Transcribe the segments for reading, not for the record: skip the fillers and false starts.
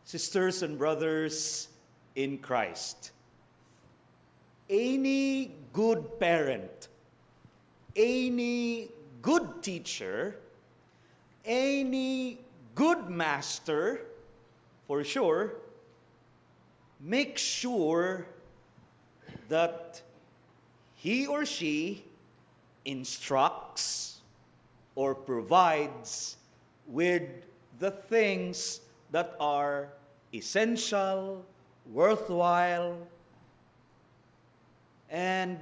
Sisters and brothers in Christ, any good parent, any good teacher, any good master, for sure, make sure that he or she instructs or provides with the things that are essential, worthwhile, and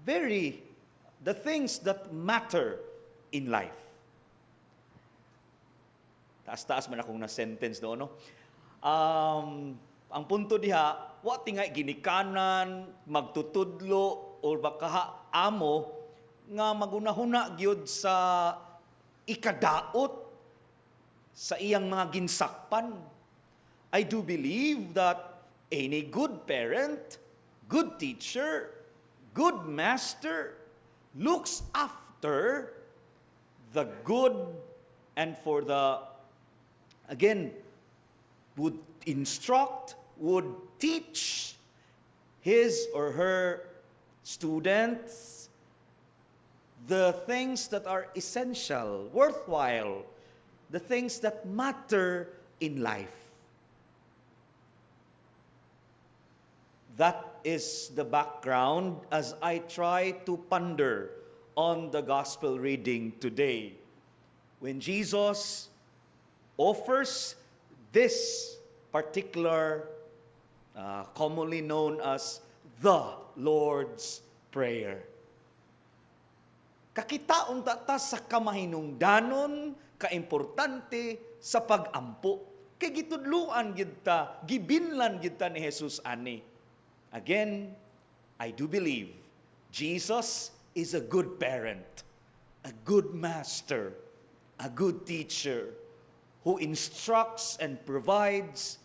the things that matter in life. Taas-taas man akong na-sentence doon, no? Ang punto diha, wa tingay ginikanan, magtutudlo, o baka amo, nga magunahuna gyud sa ikadaot sa iyang mga ginsakpan. I do believe that any good parent, good teacher, good master looks after the good and for the, again, would instruct, would teach his or her students the things that are essential, worthwhile, the things that matter in life. That is the background as I try to ponder on the gospel reading today. When Jesus offers this particular, commonly known as the Lord's Prayer. Kakitaon ta sa kamahinungdanon, kaimportante sa pag-ampo. Kay gitudluan gid ta, gibinlan gid ta ni Jesus ani. Again, I do believe Jesus is a good parent, a good master, a good teacher who instructs and provides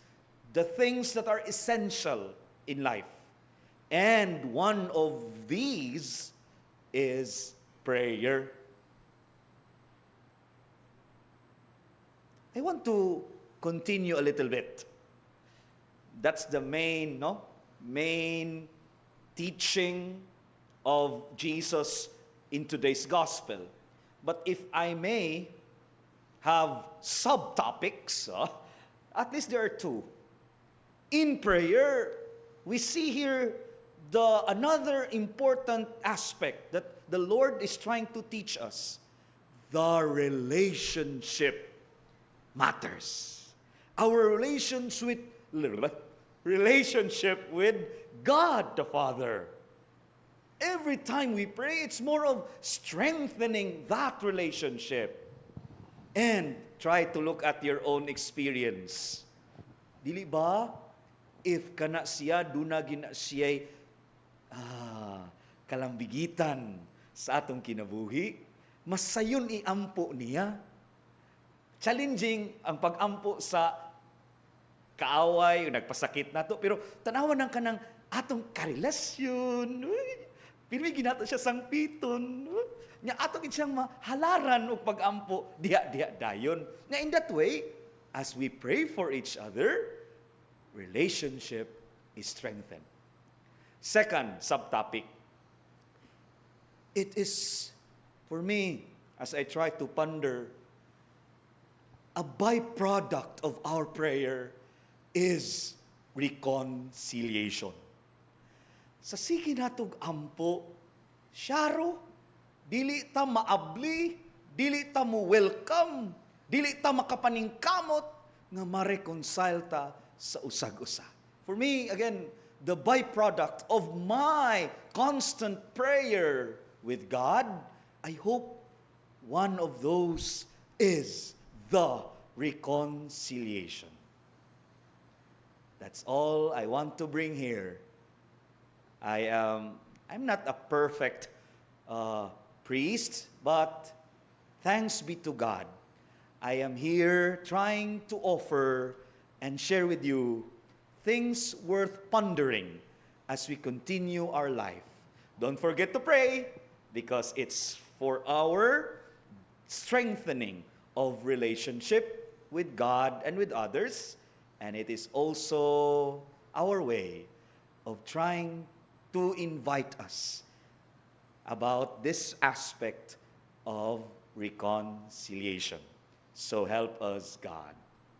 the things that are essential in life. And one of these is prayer. I want to continue a little bit. That's the main teaching of Jesus in today's gospel. But if I may have subtopics, at least there are two. In prayer, we see here another important aspect that the Lord is trying to teach us. The relationship matters. Our relationship with God the Father. Every time we pray, it's more of strengthening that relationship. And try to look at your own experience. Dili ba? If kana siya, dunagin na siya'y kalambigitan sa atong kinabuhi, mas sayon iampo niya. Challenging ang pag-ampo sa kaaway, nagpasakit na to, pero tanawan ng kanang atong karelasyon. Pero ginato siya sangpiton. Nya atong siyang mahalaran og pag-ampo diha dayon. Na in that way, as we pray for each other, relationship is strengthened. Second subtopic. It is, for me, as I try to ponder, a byproduct of our prayer is reconciliation. Sa sige natog ampo, syaro, dili ta maabli, dili ta mo welcome, dili ta makapaningkamot, nga ma-reconcile ta sa usag-usa. For me, again, the byproduct of my constant prayer with God, I hope one of those is the reconciliation. That's all I want to bring here. I'm not a perfect priest, but thanks be to God, I am here trying to offer and share with you things worth pondering as we continue our life. Don't forget to pray, because it's for our strengthening of relationship with God and with others, And it is also our way of trying to invite us about this aspect of reconciliation. So help us, God.